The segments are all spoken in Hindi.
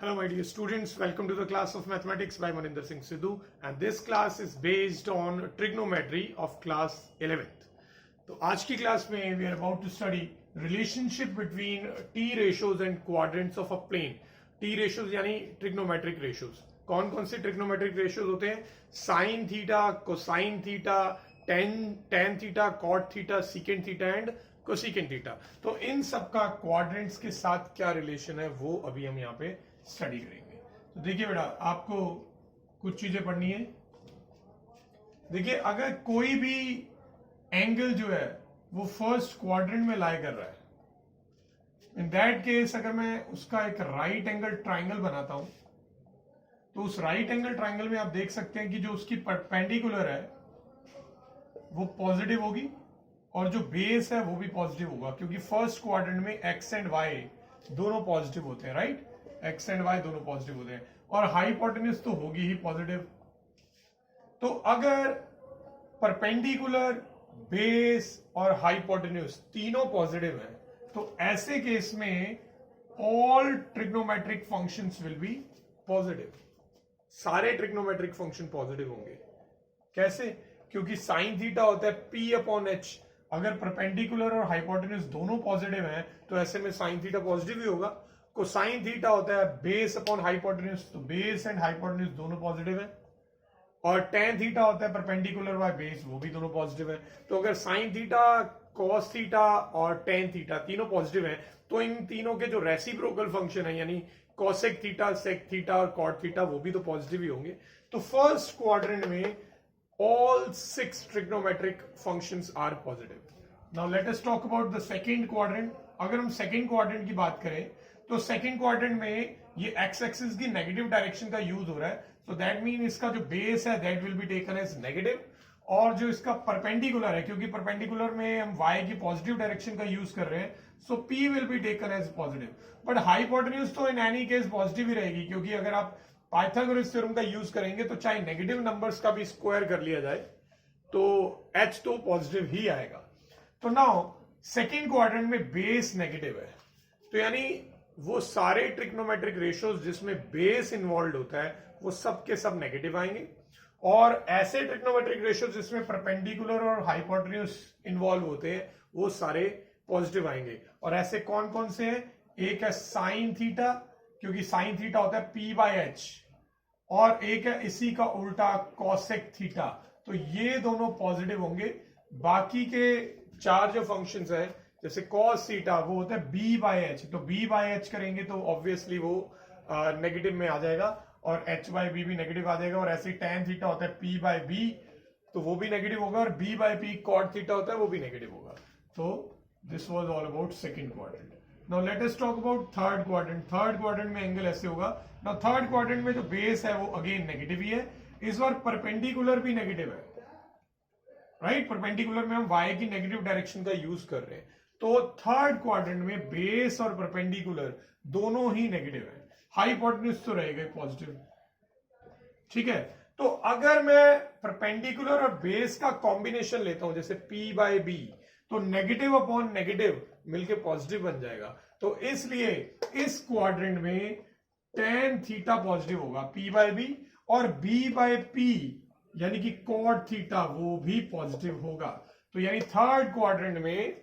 Hello my dear students, welcome to the class of mathematics by Maninder Singh Sidhu, and this class is based on trigonometry of class 11th. तो आज की क्लास में we are about to study relationship between t ratios and quadrants of a plane. t ratios यानी trigonometric ratios. कौन कौन से trigonometric ratios होते हैं? sin theta, cosine theta, tan theta, cot theta, secant theta and cosecant theta. तो इन सब का क्वाड्रेंट्स के साथ क्या रिलेशन है वो अभी हम यहाँ पे स्टडी करेंगे. तो देखिए बेटा, आपको कुछ चीजें पढ़नी है. देखिए, अगर कोई भी एंगल जो है वो फर्स्ट क्वाड्रेंट में लाई कर रहा है, इन दैट केस अगर मैं उसका एक राइट एंगल ट्राइंगल बनाता हूं, तो उस राइट एंगल ट्राइंगल में आप देख सकते हैं कि जो उसकी परपेंडिकुलर है वो पॉजिटिव होगी और जो बेस है वो भी पॉजिटिव होगा, क्योंकि फर्स्ट क्वाड्रेंट में एक्स एंड वाई दोनों पॉजिटिव होते हैं. राइट, एक्स एंड वाई दोनों पॉजिटिव होते हैं और हाइपोटेन्यूज तो होगी ही पॉजिटिव. तो अगर परपेंडिकुलर, बेस और हाइपोटेन्यूज तीनों पॉजिटिव है, तो ऐसे केस में all trigonometric functions will be positive. सारे ट्रिग्नोमेट्रिक फंक्शन पॉजिटिव होंगे. कैसे? क्योंकि साइन थीटा होता है P अपॉन H. अगर परपेंडिकुलर और हाइपोटेन्यूज दोनों पॉजिटिव हैं तो ऐसे में साइन थीटा पॉजिटिव ही होगा. कोसाइन थीटा होता है बेस अपॉन हाइपोटेन्यूज, तो बेस एंड हाइपोटेन्यूज दोनों पॉजिटिव है. और टेन थीटा होता है परपेंडिकुलर बाय बेस, वो भी दोनों पॉजिटिव है. तो अगर साइन थीटा, कॉस थीटा और टेन थीटा तीनों पॉजिटिव हैं, तो इन तीनों के जो रेसिप्रोकल फंक्शन है यानी कॉसेक थीटा, सेक थीटा और कॉट थीटा वो भी तो पॉजिटिव ही होंगे. तो फर्स्ट क्वाड्रेंट में all 6 trigonometric functions are positive. Now let us talk about the second quadrant. अगर हम second quadrant की बात करें तो second quadrant में ये x axis की negative direction का use हो रहा है. So that means इसका जो base है that will be taken as negative, और जो इसका perpendicular है, क्योंकि perpendicular में हम y की positive direction का use कर रहे हैं, so p will be taken as positive. But hypotenuse तो in any case positive ही रहेगी, क्योंकि अगर आप पाइथागोरस थ्योरम का यूज करेंगे तो चाहे नेगेटिव नंबर्स का भी स्क्वायर कर लिया जाए तो h तो पॉजिटिव ही आएगा. तो नाउ सेकेंड क्वाड्रेंट में बेस नेगेटिव है, तो यानी वो सारे ट्रिग्नोमेट्रिक रेशियोज जिसमें बेस इन्वॉल्व होता है वो सब के सब नेगेटिव आएंगे, और ऐसे ट्रिग्नोमेट्रिक रेशियोज जिसमें परपेंडिकुलर और हाइपोटेन्यूज इन्वॉल्व होते हैं वो सारे पॉजिटिव आएंगे. और ऐसे कौन कौन से हैं? एक है साइन थीटा, क्योंकि साइन थीटा होता है P बाय H, और एक है इसी का उल्टा कॉसेक थीटा. तो ये दोनों पॉजिटिव होंगे. बाकी के चार जो फंक्शंस है, जैसे कॉस थीटा वो होता है B बाय H, तो B बाय H करेंगे तो ऑब्वियसली वो नेगेटिव में आ जाएगा, और H बाय B भी नेगेटिव आ जाएगा. और ऐसे tan थीटा होता है P बाय B, तो वो भी नेगेटिव होगा, और B by P cot theta होता है वो भी नेगेटिव होगा. तो this was all about second quadrant. Now let us talk about third quadrant. Third quadrant में एंगल ऐसे होगा. Now थर्ड क्वाड्रेंट में जो बेस है वो अगेन नेगेटिव ही है. इस बार परपेंडिकुलर भी नेगेटिव है. राइट, परपेंडिकुलर में हम y की नेगेटिव डायरेक्शन का यूज कर रहे हैं. तो थर्ड क्वाड्रेंट में बेस और परपेंडिकुलर दोनों ही नेगेटिव है. हाइपोटेन्यूज तो रहेगा पॉजिटिव. ठीक है, तो अगर मैं परपेंडिकुलर और बेस का कॉम्बिनेशन लेता हूं, जैसे P बाय B, तो नेगेटिव अपॉन नेगेटिव मिलके पॉजिटिव बन जाएगा. तो इसलिए इस क्वाड्रेंट में tan थीटा पॉजिटिव होगा P बाय B, और B बाय P यानी कि cot थीटा वो भी पॉजिटिव होगा. तो यानी थर्ड क्वाड्रेंट में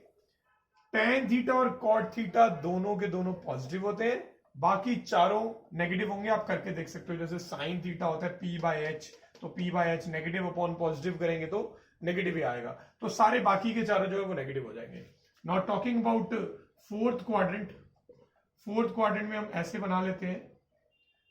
tan थीटा और cot थीटा दोनों के दोनों पॉजिटिव होते हैं, बाकी चारों नेगेटिव होंगे. आप करके देख सकते हो, जैसे साइन थीटा होता है P बाय H, तो P by H negative upon positive करेंगे तो नेगेटिव ही आएगा. तो सारे बाकी के चारों जो है वो नेगेटिव हो जाएंगे. Now talking about fourth quadrant. Fourth quadrant में हम ऐसे बना लेते हैं.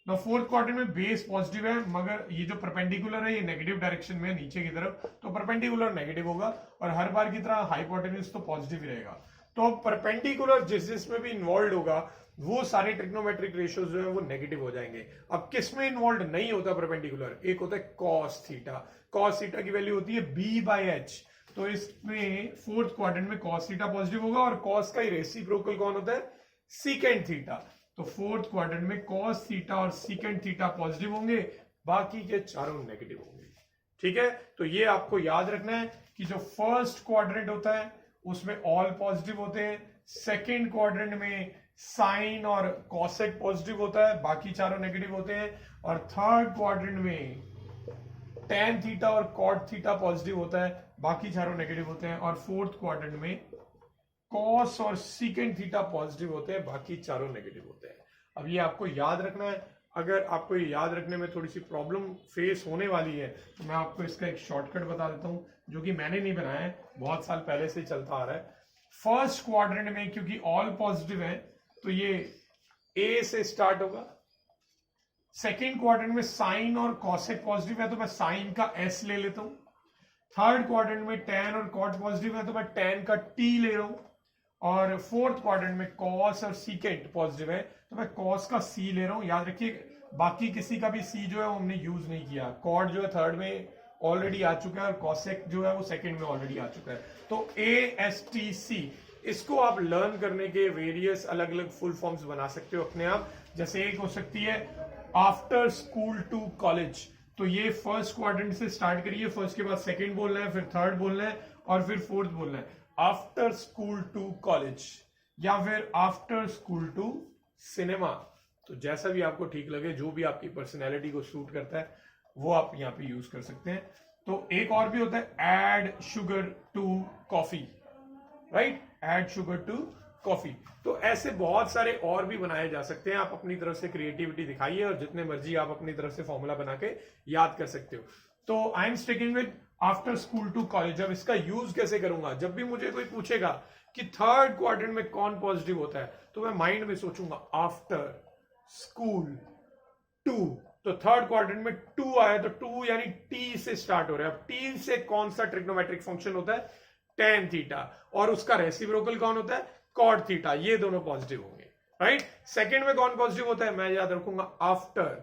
नाउ फोर्थ क्वाड्रेंट में बेस पॉजिटिव है, मगर ये जो परपेंडिकुलर है ये नेगेटिव डायरेक्शन में नीचे की तरफ, तो परपेंडिकुलर नेगेटिव होगा, और हर बार की तरह हाइपोटेन्यूज तो पॉजिटिव ही रहेगा. तो परपेंडिकुलर जिसमें भी इन्वॉल्व होगा वो सारे ट्रिग्नोमेट्रिक रेशियोज जो है वो नेगेटिव हो जाएंगे. अब किसमें इन्वॉल्व नहीं होता परपेंडिकुलर? एक होता है कॉस थीटा. कॉस थीटा की वैल्यू होती है B बाय H, तो इसमें फोर्थ क्वाड्रेंट में कॉस थीटा पॉजिटिव होगा, और कॉस का ही रेसिप्रोकल कौन होता है? Secant theta. तो फोर्थ क्वाड्रेंट में कॉस थीटा और सीकेंट थीटा पॉजिटिव होंगे, बाकी के चारों नेगेटिव होंगे. ठीक है, तो ये आपको याद रखना है कि जो फर्स्ट क्वाड्रेंट होता है उसमें ऑल पॉजिटिव होते हैं, सेकेंड क्वाड्रेंट में साइन और कॉसेक पॉजिटिव होता है, बाकी चारों नेगेटिव होते हैं। और थर्ड क्वाड्रेंट में टेन थीटा और कॉट थीटा पॉजिटिव होता है, बाकी चारों नेगेटिव होते हैं। और फोर्थ क्वाड्रेंट में कॉस और सीकेंट थीटा पॉजिटिव होते हैं, बाकी चारों नेगेटिव होते हैं। अब ये आपको याद रखना है। अगर आपको ये याद रखने में थोड़ी सी प्रॉब्लम फेस होने वाली है तो मैं आपको इसका एक शॉर्टकट बता देता हूं, जो कि मैंने नहीं बनाया है, बहुत साल पहले से चलता आ रहा है। फर्स्ट क्वाड्रेंट में क्योंकि ऑल पॉजिटिव है तो ये ए से स्टार्ट होगा। सेकेंड क्वाड्रेंट में साइन और कॉसेक पॉजिटिव है तो मैं साइन का एस ले लेता हूं। थर्ड क्वाड्रेंट में टेन और कॉट पॉजिटिव है तो मैं टेन का टी ले रहा हूं। और फोर्थ क्वाड्रेंट में कॉस और सीकेंट पॉजिटिव है तो मैं कॉस का सी ले रहा हूं। याद रखिए बाकी किसी का भी सी जो है वो हमने यूज नहीं किया। कॉट जो है थर्ड में ऑलरेडी आ चुका है और कॉसेक जो है वो सेकंड में ऑलरेडी आ चुका है। तो ASTC इसको आप लर्न करने के वेरियस अलग अलग फुल फॉर्म्स बना सकते हो अपने आप। जैसे एक हो सकती है आफ्टर स्कूल टू कॉलेज, तो ये फर्स्ट क्वाड्रेंट से स्टार्ट करिए, फर्स्ट के बाद सेकंड बोलना है, फिर थर्ड बोलना है और फिर फोर्थ बोलना है। आफ्टर स्कूल टू कॉलेज या फिर आफ्टर स्कूल टू सिनेमा, तो जैसा भी आपको ठीक लगे, जो भी आपकी पर्सनैलिटी को सूट करता है वो आप यहाँ पे यूज कर सकते हैं। तो एक और भी होता है add sugar to coffee, right, add sugar to coffee. तो ऐसे बहुत सारे और भी बनाए जा सकते हैं। आप अपनी तरफ से क्रिएटिविटी दिखाइए और जितने मर्जी आप अपनी तरफ से फॉर्मूला बना के याद कर सकते हो। तो I am sticking with after school to college. अब इसका यूज कैसे करूंगा, जब भी मुझे कोई पूछेगा कि थर्ड क्वाड्रेंट में कौन पॉजिटिव होता है तो मैं माइंड में सोचूंगा आफ्टर स्कूल टू, तो थर्ड क्वाड्रेंट में टू आया तो टू यानी टी से स्टार्ट हो रहा है। अब टी से कौन सा ट्रिग्नोमेट्रिक फंक्शन होता है, टेन थीटा, और उसका रेसिप्रोकल कौन होता है, कॉट थीटा। ये दोनों पॉजिटिव होंगे, राइट। सेकंड में कौन पॉजिटिव होता है, मैं याद रखूंगा after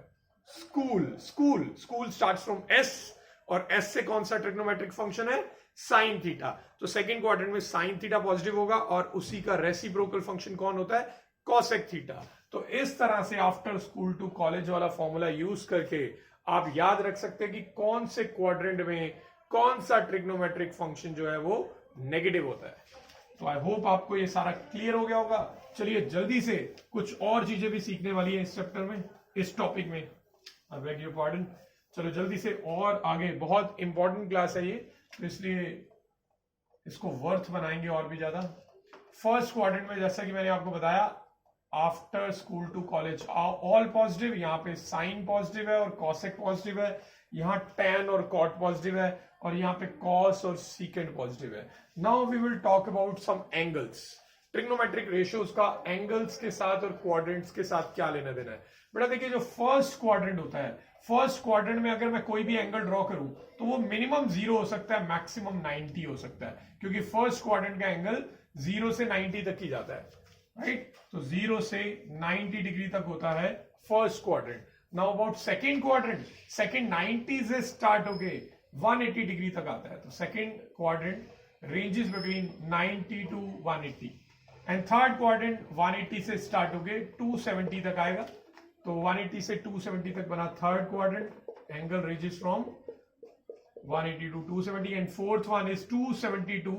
school. School school starts from S और एस से कौन सा ट्रिग्नोमेट्रिक फंक्शन है, साइन थीटा। तो सेकंड क्वाड्रेंट में साइन थीटा पॉजिटिव होगा और उसी का रेसिप्रोकल फंक्शन कौन होता है, कॉसेक थीटा। तो इस तरह से आफ्टर स्कूल टू कॉलेज वाला फॉर्मूला यूज करके आप याद रख सकते हैं कि कौन से क्वाड्रेंट में कौन सा ट्रिग्नोमेट्रिक फंक्शन जो है वो नेगेटिव होता है। तो आई होप आपको ये सारा क्लियर हो गया होगा। चलिए जल्दी से कुछ और चीजें भी सीखने वाली है इस चैप्टर में, इस टॉपिक में। I beg your pardon. चलो जल्दी से और आगे, बहुत इंपॉर्टेंट क्लास है ये, तो इसलिए इसको वर्थ बनाएंगे और भी ज्यादा। फर्स्ट क्वाड्रेंट में जैसा कि मैंने आपको बताया after school to college all positive, यहाँ पे साइन पॉजिटिव है और कॉसेक पॉजिटिव है, यहाँ टेन और कॉट पॉजिटिव है और यहाँ पे कॉस और सीकेंट पॉजिटिव है। Now we will talk about some angles. Trigonometric ratios का एंगल्स के साथ और क्वाड्रेंट्स के साथ क्या लेना देना है। बेटा देखिए, जो फर्स्ट क्वाड्रेंट होता है, फर्स्ट क्वाड्रेंट में अगर मैं कोई भी एंगल ड्रॉ करूं तो वो मिनिमम 0 हो सकता है, मैक्सिमम 90 हो सकता है, क्योंकि फर्स्ट क्वाड्रेंट का एंगल 0 से 90 तक ही जाता है, राइट। तो 0 से 90 डिग्री तक होता है first quadrant. Now about second quadrant, second 90 से स्टार्ट होके 180 डिग्री तक आता है। तो second quadrant ranges between 90 to 180 and third quadrant 180 से स्टार्ट होके 270 तक आएगा। तो 180 से 270 तक बना third quadrant, angle ranges from 180 to 270 and fourth one is 270 to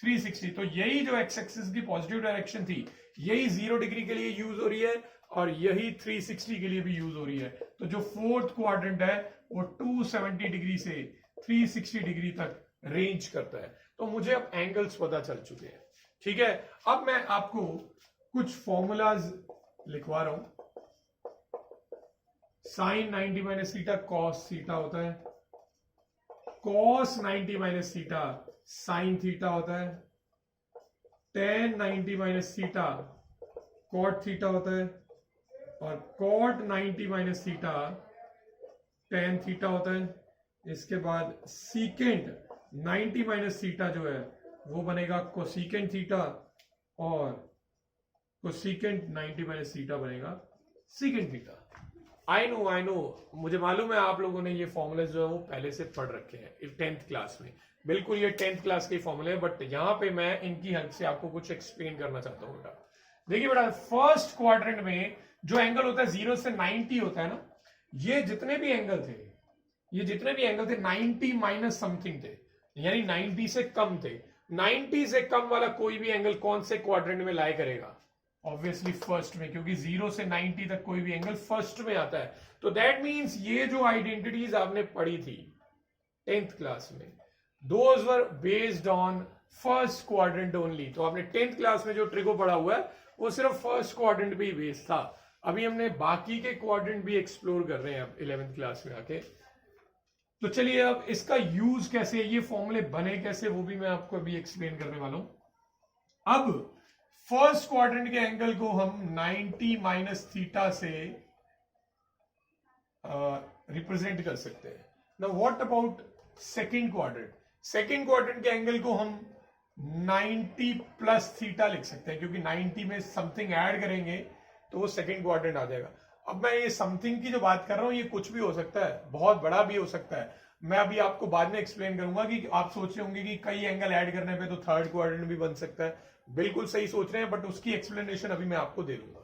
360। तो यही जो एक्स एक्सिस की पॉजिटिव डायरेक्शन थी, यही 0 डिग्री के लिए यूज हो रही है और यही 360 के लिए भी यूज हो रही है। तो जो फोर्थ क्वाड्रेंट है वो 270 डिग्री से 360 डिग्री तक रेंज करता है। तो मुझे अब एंगल्स पता चल चुके हैं, ठीक है। अब मैं आपको कुछ फॉर्मूलाज लिखवा रहा हूं। Sine 90 minus theta cos theta होता है, cos 90 minus theta sine theta होता है, tan 90 minus theta cot theta होता है और cot 90 minus theta tan theta होता है। इसके बाद सीकेंट 90 माइनस थीटा जो है वो बनेगा कोसीकेंट थीटा और कोसीकेंट 90 माइनस थीटा बनेगा सीकेंट थीटा। आई नो मुझे मालूम है आप लोगों ने ये फॉर्मूले जो है वो पहले से पढ़ रखे हैं 10th क्लास में। बिल्कुल ये 10th क्लास के फॉर्मूले हैं, बट यहां पे मैं इनकी हेल्प से आपको कुछ एक्सप्लेन करना चाहता हूं बेटा। देखिए बेटा, फर्स्ट क्वाड्रेंट में जो एंगल होता है 0 से 90 होता है ना, ये जितने भी एंगल थे 90 माइनस समथिंग थे, यानी 90 से कम थे। 90 से कम वाला कोई भी एंगल कौन से क्वाड्रेंट में लाई करेगा, ऑब्वियसली फर्स्ट में, क्योंकि 0 से 90 तक कोई भी एंगल फर्स्ट में आता है। तो दैट मीन्स ये जो आइडेंटिटीज आपने पढ़ी थी 10th क्लास में, those were based on first quadrant only. तो आपने 10th क्लास में जो ट्रिगो पढ़ा हुआ है वो सिर्फ फर्स्ट क्वाड्रेंट पे ही बेस्ड था। अभी हमने बाकी के क्वाड्रेंट भी एक्सप्लोर कर रहे हैं अब 11th क्लास में आके। तो चलिए अब इसका यूज कैसे, ये फॉर्मूले बने कैसे, वो भी मैं आपको अभी एक्सप्लेन करने वाला हूं। अब फर्स्ट क्वाड्रेंट के एंगल को हम 90 माइनस थीटा से रिप्रेजेंट कर सकते हैं। Now what about second quadrant? Second quadrant के एंगल को हम 90 प्लस थीटा लिख सकते हैं, क्योंकि 90 में समथिंग ऐड करेंगे तो वो सेकंड क्वाड्रेंट आ जाएगा। अब मैं ये समथिंग की जो बात कर रहा हूं ये कुछ भी हो सकता है, बहुत बड़ा भी हो सकता है। मैं अभी आपको बाद में एक्सप्लेन करूंगा कि आप सोच रहे होंगे कि कई एंगल ऐड करने पे तो थर्ड क्वाड्रेंट भी बन सकता है। बिल्कुल सही सोच रहे हैं, बट उसकी एक्सप्लेनेशन अभी मैं आपको दे दूंगा।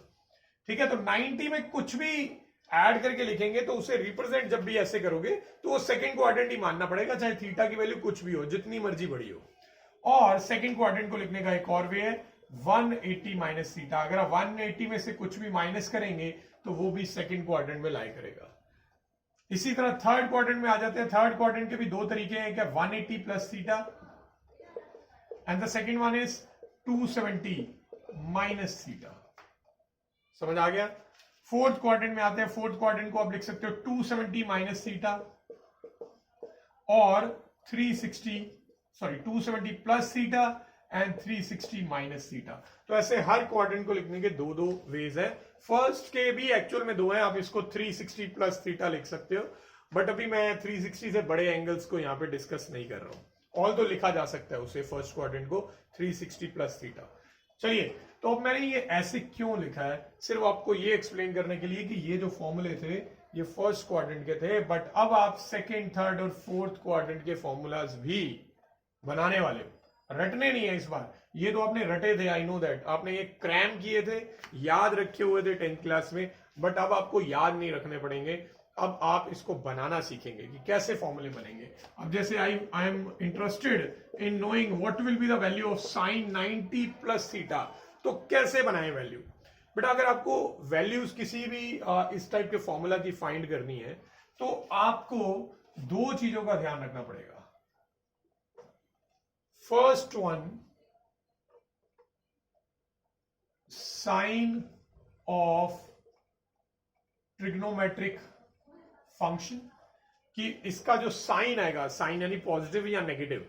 ठीक है, तो 90 में कुछ भी ऐड करके लिखेंगे तो उसे रिप्रेजेंट जब भी ऐसे करोगे तो वो सेकंड क्वाड्रेंट ही मानना पड़ेगा, चाहे थीटा की वैल्यू कुछ भी हो, जितनी मर्जी बड़ी हो। और सेकंड क्वाड्रेंट को लिखने का एक और वे है 180 माइनस थीटा। अगर आप 180 में से कुछ भी माइनस करेंगे तो वो भी सेकंड क्वाड्रेंट में लाई करेगा। इसी तरह थर्ड क्वाड्रेंट में आ जाते हैं। थर्ड क्वाड्रेंट के भी दो तरीके हैं, क्या 180 plus theta and the second one is 270 minus theta. समझ आ गया? फोर्थ क्वाड्रेंट में आते हैं। फोर्थ क्वाड्रेंट को आप लिख सकते हो 270 माइनस थीटा और 270 plus theta and 360 minus theta. तो ऐसे हर क्वाड्रेंट को लिखने के दो दो वेज है। फर्स्ट के भी एक्चुअल में दो हैं, आप इसको 360 प्लस थीटा लिख सकते हो, बट अभी मैं 360 से बड़े एंगल्स को यहां पे डिस्कस नहीं कर रहा हूं। ऑल तो लिखा जा सकता है उसे फर्स्ट क्वाड्रेंट को 360 प्लस थीटा। चलिए, तो अब मैंने ये ऐसे क्यों लिखा है, सिर्फ आपको ये एक्सप्लेन करने के लिए कि ये जो फॉर्मूले थे ये फर्स्ट क्वाड्रेंट के थे, बट अब आप सेकेंड, थर्ड और फोर्थ क्वाड्रेंट के फॉर्मूलाज भी बनाने वाले हो। रटने नहीं है इस बार, ये तो आपने रटे थे, आई नो दैट, आपने ये क्रैम किए थे, याद रखे हुए थे 10th क्लास में, बट अब आपको याद नहीं रखने पड़ेंगे। अब आप इसको बनाना सीखेंगे कि कैसे फॉर्मूले बनेंगे। अब जैसे I am interested in knowing what will be the value of sine 90 plus theta, तो कैसे बनाए वैल्यू। बेटा अगर आपको वैल्यूज किसी भी इस टाइप के फॉर्मूला की फाइंड करनी है तो आपको दो चीजों का ध्यान रखना पड़ेगा। First one, sign of trigonometric function, कि इसका जो साइन आएगा, साइन यानी पॉजिटिव या नेगेटिव,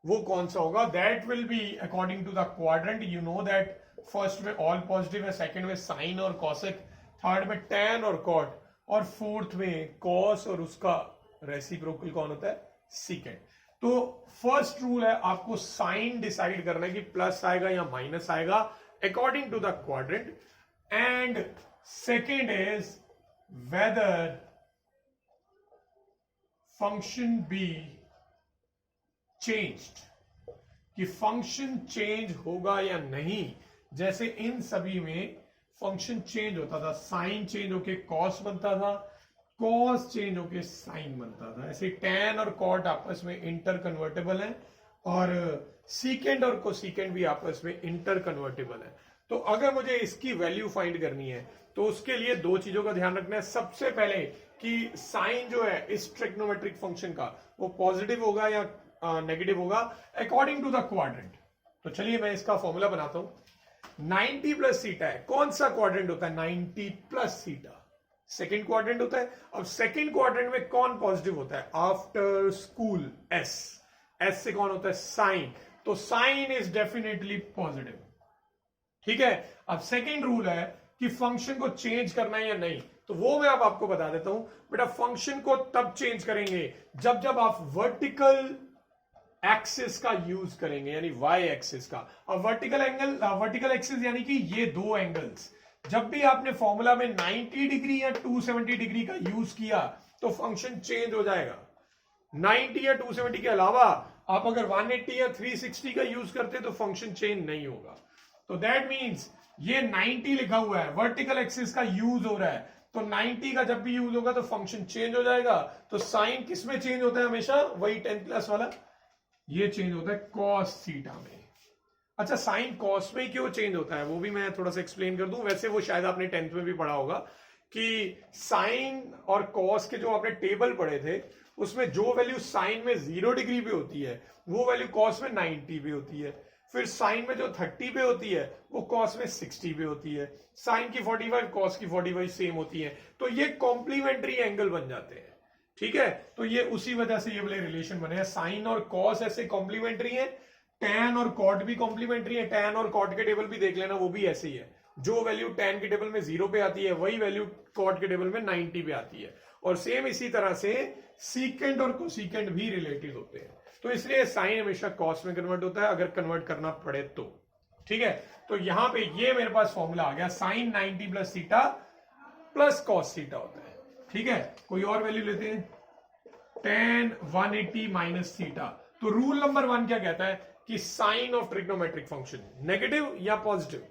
वो कौन सा होगा। That will be according to the quadrant. You know that first में ऑल पॉजिटिव है, सेकंड में साइन और कॉसेक, थर्ड में टैन और कॉट, और फोर्थ में कॉस और उसका रेसिप्रोकल कौन होता है, सीकेंड। तो फर्स्ट रूल है आपको साइन डिसाइड करना है कि प्लस आएगा या माइनस आएगा according to the quadrant, and second is whether function be changed, कि फंक्शन चेंज होगा या नहीं। जैसे इन सभी में फंक्शन चेंज होता था, साइन चेंज होके कॉस बनता था, कॉस चेंज होके साइन बनता था। ऐसे टैन और कॉट आपस में इंटर कन्वर्टेबल है, और सीकेंड और कोसीकेंड भी आपस में इंटर कन्वर्टेबल है। तो अगर मुझे इसकी वैल्यू फाइंड करनी है तो उसके लिए दो चीजों का ध्यान रखना है। सबसे पहले कि साइन जो है इस ट्रिग्नोमेट्रिक फंक्शन का वो पॉजिटिव होगा या नेगेटिव होगा अकॉर्डिंग टू द क्वाड्रेंट। तो चलिए मैं इसका फॉर्मूला बनाता हूं। 90 प्लस थीटा है, कौन सा क्वाड्रेंट होता है, 90 प्लस थीटा सेकेंड क्वाड्रेंट होता है। अब सेकेंड क्वाड्रेंट में कौन पॉजिटिव होता है, आफ्टर स्कूल एस, एस से कौन होता है, साइन, तो साइन इज डेफिनेटली पॉजिटिव। ठीक है, अब सेकेंड रूल है कि फंक्शन को चेंज करना है या नहीं, तो वो मैं अब आपको बता देता हूं। बेटा फंक्शन को तब चेंज करेंगे जब आप वर्टिकल एक्सिस का यूज करेंगे, यानी वाई एक्सिस का। अब वर्टिकल एंगल, वर्टिकल एक्सिस यानी कि ये दो एंगल्स, जब भी आपने फॉर्मूला में 90 डिग्री या 270 डिग्री का यूज किया तो फंक्शन चेंज हो जाएगा। 90 या 270 के अलावा आप अगर 180 या 360 का यूज करते तो फंक्शन चेंज नहीं होगा। तो दैट मीन्स ये 90 लिखा हुआ है, वर्टिकल एक्सिस का यूज हो रहा है, तो 90 का जब भी यूज होगा तो फंक्शन चेंज हो जाएगा। तो साइन किस में चेंज होता है हमेशा, वही 10th क्लास वाला, ये चेंज होता है कॉस थीटा में। अच्छा, साइन कॉस में क्यों चेंज होता है वो भी मैं थोड़ा सा एक्सप्लेन कर दूं। वैसे वो शायद आपने 10th में भी पढ़ा होगा कि साइन और कॉस के जो आपने टेबल पढ़े थे उसमें जो वैल्यू साइन में 0 डिग्री पे होती है वो वैल्यू कॉस में 90 पे होती है। फिर साइन में जो 30 पे होती है वो कॉस में 60 पे होती है। साइन की 45 कॉस की 45 सेम होती है। तो ये कॉम्प्लीमेंट्री एंगल बन जाते हैं। ठीक है, तो ये उसी वजह से ये वाले रिलेशन बने हैं। साइन और कॉस ऐसे कॉम्प्लीमेंट्री है, टैन और कॉट भी कॉम्प्लीमेंट्री है। टैन और कॉट के टेबल भी देख लेना, वो भी ऐसे ही है। जो वैल्यू टैन के टेबल में 0 पे आती है वही वैल्यू कॉट के टेबल में 90 पे आती है। और सेम इसी तरह से सीकेंट और कोसीकेंट भी रिलेटेड होते हैं। तो इसलिए साइन हमेशा कॉस में कन्वर्ट होता है अगर कन्वर्ट करना पड़े तो। ठीक है, तो यहां पे ये मेरे पास फॉर्मूला आ गया, sine 90 plus theta plus cos theta होता है। ठीक है, कोई और वैल्यू लेते हैं, tan 180 माइनस थीटा। तो रूल नंबर 1 क्या कहता है कि sign of trigonometric function negative या पॉजिटिव,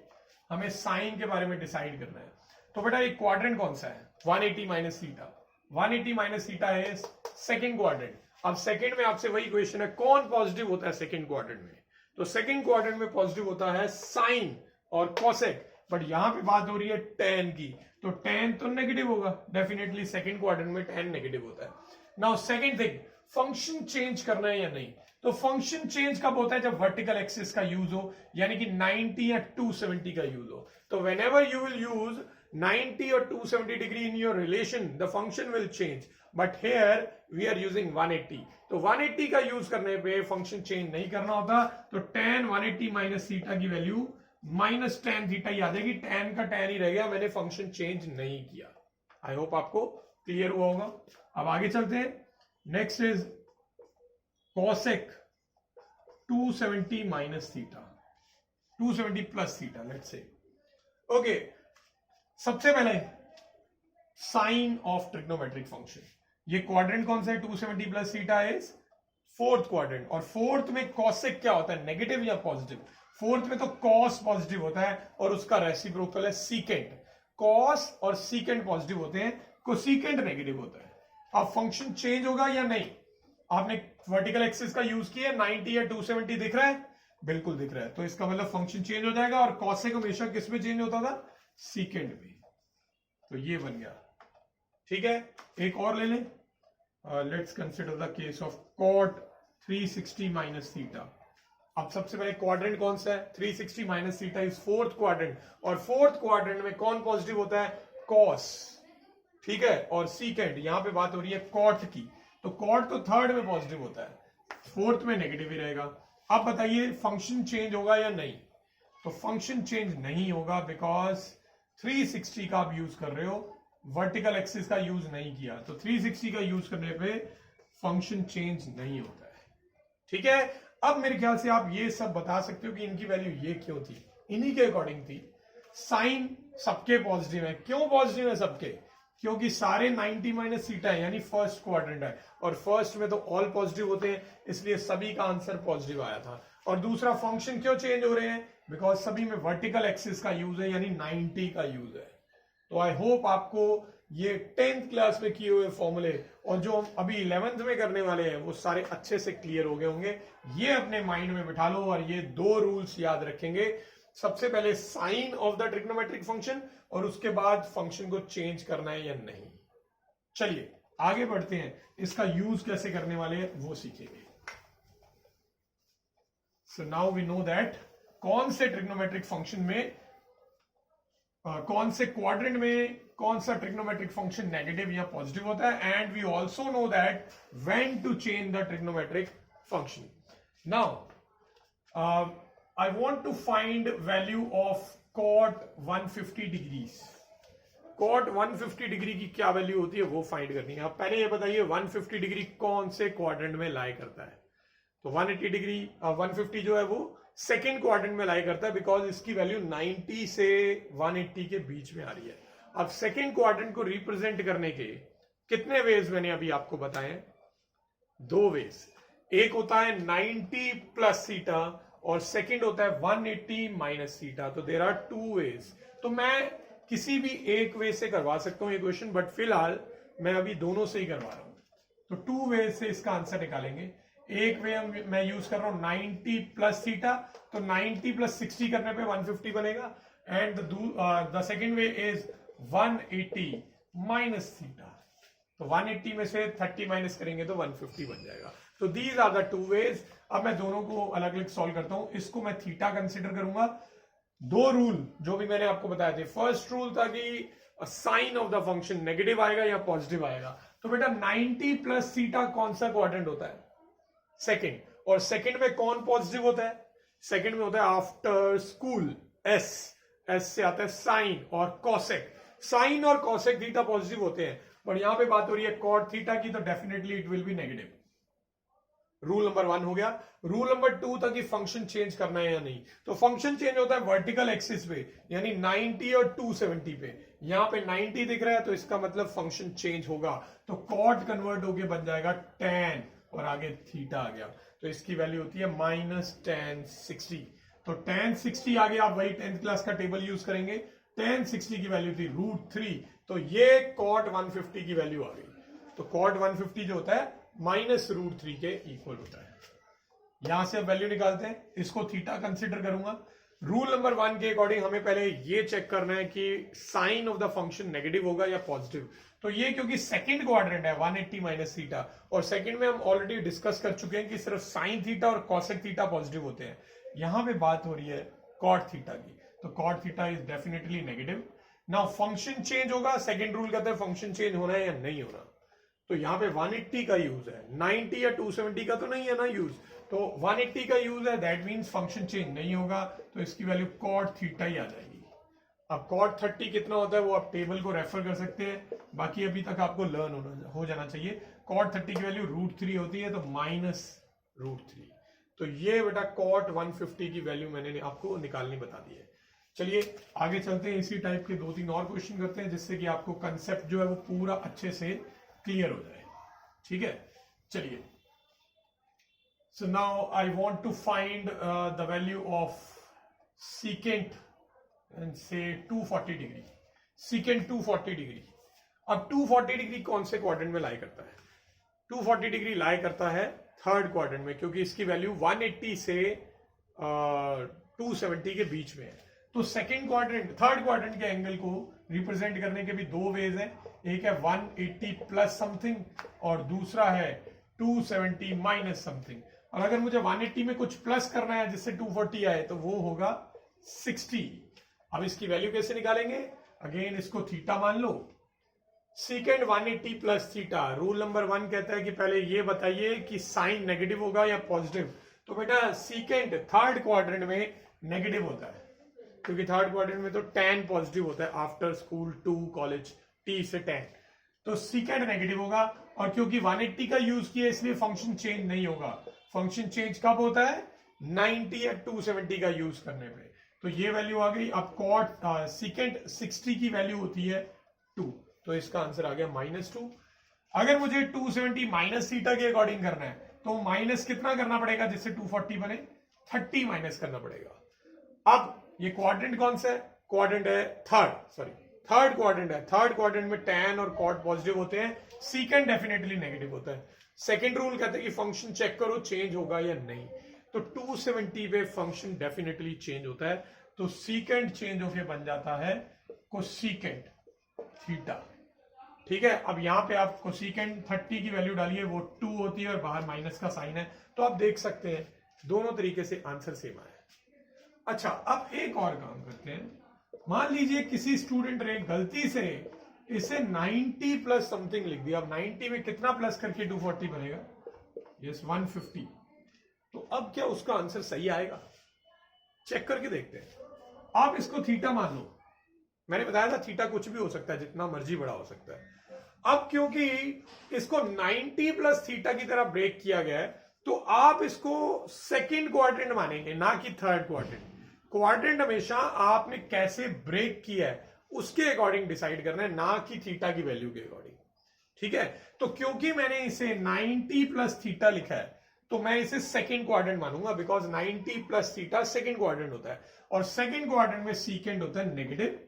हमें साइन के बारे में डिसाइड करना है। तो बेटा एक क्वाड्रेंट कौन सा है, 180 माइनस थीटा। 180 माइनस थीटा है सेकेंड क्वाड्रेंट। अब सेकेंड में आपसे वही क्वेश्चन है, कौन पॉजिटिव होता है सेकेंड क्वाड्रेंट में? तो सेकेंड क्वाड्रेंट में पॉजिटिव होता है साइन और कॉसेक, बट यहां पे बात हो रही है टैन की, तो टैन तो नेगेटिव होगा डेफिनेटली। सेकेंड क्वाड्रेंट में टैन नेगेटिव होता है। Now second thing, function change करना है या नहीं? तो फंक्शन चेंज कब होता है? जब वर्टिकल एक्सिस का यूज हो, यानी कि 90 या 270 का यूज हो। तो whenever you will use 90 or 270 degree in your relation, the function will change. But here we are using 180. तो 180 का यूज करने पे फंक्शन चेंज नहीं करना होता। तो tan 180 माइनस थीटा की वैल्यू माइनस tan थीटा ही आ जाएगी। tan का tan ही रह गया, मैंने फंक्शन चेंज नहीं किया। आई होप आपको क्लियर हुआ होगा। अब आगे चलते हैं। Next is cosec 270 minus theta, 270 plus theta let's say. Okay, सबसे पहले साइन ऑफ ट्रिग्नोमेट्रिक फंक्शन। ये क्वाड्रेंट कौन सा है? 270 plus theta is fourth quadrant. और फोर्थ में कॉसेक क्या होता है, नेगेटिव या पॉजिटिव? फोर्थ में तो कॉस पॉजिटिव होता है और उसका रेसिप्रोकल है सीकेंट। कॉस और सीकेंट पॉजिटिव होते हैं, कोसीकेंट नेगेटिव होता है। अब फंक्शन चेंज होगा या नहीं? आपने वर्टिकल एक्सिस का यूज किया, 90 या 270 दिख रहा है, बिल्कुल दिख रहा है। तो इसका मतलब फंक्शन चेंज हो जाएगा। और कॉसेक हमेशा किस में चेंज होता था? सीकेंड में। तो ये बन गया। ठीक है, एक और ले लें। Let's consider the case of cot 360 minus theta. अब सबसे पहले क्वाड्रेंट कौन सा है? 360 minus theta is fourth quadrant. और फोर्थ क्वाड्रेंट में कौन पॉजिटिव होता है? कॉस। ठीक है, और सीकेंड, यहां पे बात हो रही है कॉट की, तो कॉट तो थर्ड में पॉजिटिव होता है, फोर्थ में नेगेटिव ही रहेगा। अब बताइए फंक्शन चेंज होगा या नहीं? तो फंक्शन चेंज नहीं होगा, बिकॉज 360 का आप यूज कर रहे हो, वर्टिकल एक्सिस का यूज नहीं किया। तो 360 का यूज करने पे फंक्शन चेंज नहीं होता है। ठीक है, अब मेरे ख्याल से आप ये सब बता सकते हो कि इनकी वैल्यू ये क्यों थी, इन्हीं के अकॉर्डिंग थी। साइन सबके पॉजिटिव है। क्यों पॉजिटिव है सबके? क्योंकि सारे 90 माइनस थीटा है, यानी फर्स्ट क्वाड्रेंट है, और फर्स्ट में तो ऑल पॉजिटिव होते हैं, इसलिए सभी का आंसर पॉजिटिव आया था। और दूसरा, फंक्शन क्यों चेंज हो रहे हैं? बिकॉज सभी में वर्टिकल एक्सिस का यूज है, यानी 90 का यूज है। तो आई होप आपको ये 10th क्लास में किए हुए फॉर्मूले और जो हम अभी 11th में करने वाले हैं वो सारे अच्छे से क्लियर हो गए होंगे। ये अपने माइंड में बिठा लो और ये दो रूल्स याद रखेंगे। सबसे पहले sign of the trigonometric function, और उसके बाद फंक्शन को चेंज करना है या नहीं। चलिए आगे बढ़ते हैं, इसका यूज कैसे करने वाले हैं वो सीखेंगे। So now we know that कौन से ट्रिग्नोमेट्रिक फंक्शन में कौन से क्वाड्रेंट में कौन सा ट्रिग्नोमेट्रिक फंक्शन नेगेटिव या पॉजिटिव होता है, and we also know that when to change the trigonometric function. Now I want to find value of cot 150 degrees. cot 150 degree की क्या वैल्यू होती है वो फाइंड करनी है। आप पहले ये बताइए 150 डिग्री कौन से क्वाड्रेंट में लाई करता है? तो 180 डिग्री 150 जो है वो सेकेंड क्वाड्रेंट में लाई करता है, बिकॉज इसकी वैल्यू 90 से 180 के बीच में आ रही है। अब सेकेंड क्वाड्रेंट को रिप्रेजेंट करने के कितने वेज मैंने अभी आपको बताए? दो वेज। एक होता है 90 प्लस थीटा और सेकंड होता है 180 माइनस थीटा। तो देयर आर टू वेज। तो मैं किसी भी एक वे से करवा सकता हूं ये क्वेश्चन, बट फिलहाल मैं अभी दोनों से ही करवा रहा हूं। तो टू वे से इसका आंसर निकालेंगे। एक वे मैं यूज कर रहा हूं 90 प्लस थीटा, तो 90 प्लस 60 करने पे 150 बनेगा, and the second way is 180 minus theta, तो 180 में से 30 माइनस करेंगे तो 150 बन जाएगा। तो these are the two ways. अब मैं दोनों को अलग अलग सॉल्व करता हूं। इसको मैं थीटा कंसिडर करूंगा। दो रूल जो भी मैंने आपको बताए थे, फर्स्ट रूल था कि sign of the function negative आएगा या पॉजिटिव आएगा। तो बेटा 90 प्लस थीटा कौन सा क्वाड्रेंट होता है? सेकंड। और सेकंड में कौन पॉजिटिव होता है? सेकंड में होता है आफ्टर स्कूल, एस से आता है साइन और कॉसेक। साइन और कॉसेक थीटा पॉजिटिव होते हैं, पर यहां पे बात हो रही है कॉट थीटा की, तो definitely it will be negative. Rule number 1 हो गया। रूल नंबर 2 था कि फंक्शन चेंज करना है या नहीं। तो फंक्शन चेंज होता है वर्टिकल एक्सिस पे, यानी 90 और 270 पे। यहां पे 90 दिख रहा है तो इसका मतलब फंक्शन चेंज होगा, तो कॉट कन्वर्ट होके बन जाएगा tan और आगे थीटा आ गया, तो इसकी वैल्यू होती है -tan 60। तो tan 60 आगे आप वही 10th क्लास का टेबल यूज करेंगे। tan 60 की वैल्यू थी √3, तो ये cot 150 की वैल्यू आ गई। तो cot 150 जो होता है -√3 के इक्वल होता है। यहां से अब वैल्यू निकालते हैं, इसको थीटा कंसिडर करूंगा। रूल नंबर 1 के अकॉर्डिंग हमें पहले ये चेक करना है कि sign of the function negative होगा या पॉजिटिव। तो ये क्योंकि सेकंड क्वाड्रेंट है 180 माइनस थीटा, और सेकंड में हम ऑलरेडी डिस्कस कर चुके हैं कि सिर्फ साइन थीटा और कॉसेक थीटा पॉजिटिव होते हैं। यहां पे बात हो रही है कॉट थीटा की, तो cot theta is definitely negative. Now function change होगा, सेकंड रूल कहता है फंक्शन चेंज होना है या नहीं होना। तो यहां पे 180 का यूज है, 90 या 270 का तो नहीं है ना यूज, तो 180 का यूज है, दैट मींस फंक्शन चेंज नहीं होगा, तो इसकी वैल्यू cot थीटा ही आ जाएगी। अब cot 30 कितना होता है वो आप टेबल को रेफर कर सकते हैं, बाकी अभी तक आपको लर्न हो जाना चाहिए। cot 30 की वैल्यू √3 होती है, तो -√3। तो ये बेटा cot 150 की वैल्यू मैंने आपको निकालनी बता दी है। चलिए आगे चलते हैं, इसी टाइप के 2-3 और क्वेश्चन करते हैं, जिससे कि आपको कंसेप्ट जो है वो पूरा अच्छे से क्लियर हो जाए। ठीक है, चलिए। So now I want to find the value of secant and say 240 degree. secant 240 degree. अब 240 डिग्री कौन से क्वाड्रेंट में लाई करता है? 240 डिग्री लाई करता है थर्ड क्वाड्रेंट में, क्योंकि इसकी वैल्यू 180 से 270 के बीच में है। तो सेकंड क्वाड्रेंट, थर्ड क्वाड्रेंट के एंगल को रिप्रेजेंट करने के भी दो वेज हैं। एक है 180 प्लस समथिंग और दूसरा है 270 माइनस समथिंग। और अगर मुझे 180 में कुछ प्लस करना है जिससे 240 आए, तो वो होगा 60। अब इसकी वैल्यू कैसे निकालेंगे? अगेन इसको थीटा मान लो। Second 180 plus theta, rule number 1 कहता है कि पहले ये बताइए कि साइन नेगेटिव होगा या पॉजिटिव। तो बेटा सेकेंड थर्ड क्वाड्रेंट में नेगेटिव होता है, क्योंकि थर्ड क्वाड्रेंट में तो tan पॉजिटिव होता है, after school to college t से tan, तो सेकेंड नेगेटिव होगा। और क्योंकि 180 का यूज किया इसलिए फंक्शन चेंज नहीं होगा। फंक्शन चेंज कब होता है? 90 या 270 का यूज करने पे। तो ये वैल्यू आ गई। अब cot सेकेंड 60 की वैल्यू होती है 2, तो इसका आंसर आ गया -2। अगर मुझे 270 माइनस थीटा के अकॉर्डिंग करना है, तो माइनस कितना करना पड़ेगा जिससे 240 बने? 30 माइनस करना पड़ेगा। अब ये क्वाड्रेंट कौन सा है? क्वाड्रेंट है थर्ड क्वाड्रेंट है। थर्ड क्वाड्रेंट में tan और cot पॉजिटिव होते हैं, सेकेंड डेफिनेटली नेगेटिव होता है। सेकेंड रूल कहते हैं कि फंक्शन चेक करो चेंज होगा या नहीं। तो 270 पे फंक्शन डेफिनेटली चेंज होता है, तो सेकेंड चेंज होके बन जाता है कोसेकेंट थीटा। ठीक है, अब यहां पे आप कोसेकेंट 30 की वैल्यू डालिए, वो 2 होती है और बाहर माइनस का साइन है, तो आप देख सकते हैं दोनों तरीके से आंसर सेम आया। अच्छा, अब एक और काम करते हैं। मान लीजिए किसी स्टूडेंट ने गलती से इसे 90 प्लस समथिंग लिख दिया। अब 90 में कितना प्लस करके 240 बनेगा? यस, 150। तो अब क्या उसका आंसर सही आएगा? चेक करके देखते हैं। आप इसको थीटा मान लो। मैंने बताया था थीटा कुछ भी हो सकता है, जितना मर्जी बड़ा हो सकता है। अब क्योंकि इसको 90 प्लस थीटा की तरह ब्रेक किया गया है, तो आप इसको सेकेंड क्वाड्रेंट मानेंगे, ना कि थर्ड क्वाड्रेंट। क्वाड्रेंट हमेशा आपने कैसे ब्रेक किया है उसके अकॉर्डिंग डिसाइड करना है, ना कि थीटा की वैल्यू के अकॉर्डिंग। ठीक है, तो क्योंकि मैंने इसे 90 प्लस थीटा लिखा है, तो मैं इसे सेकंड क्वाड्रेंट मानूंगा, because 90 plus theta second quadrant होता है, और सेकंड क्वाड्रेंट में सेकंड होता है नेगेटिव,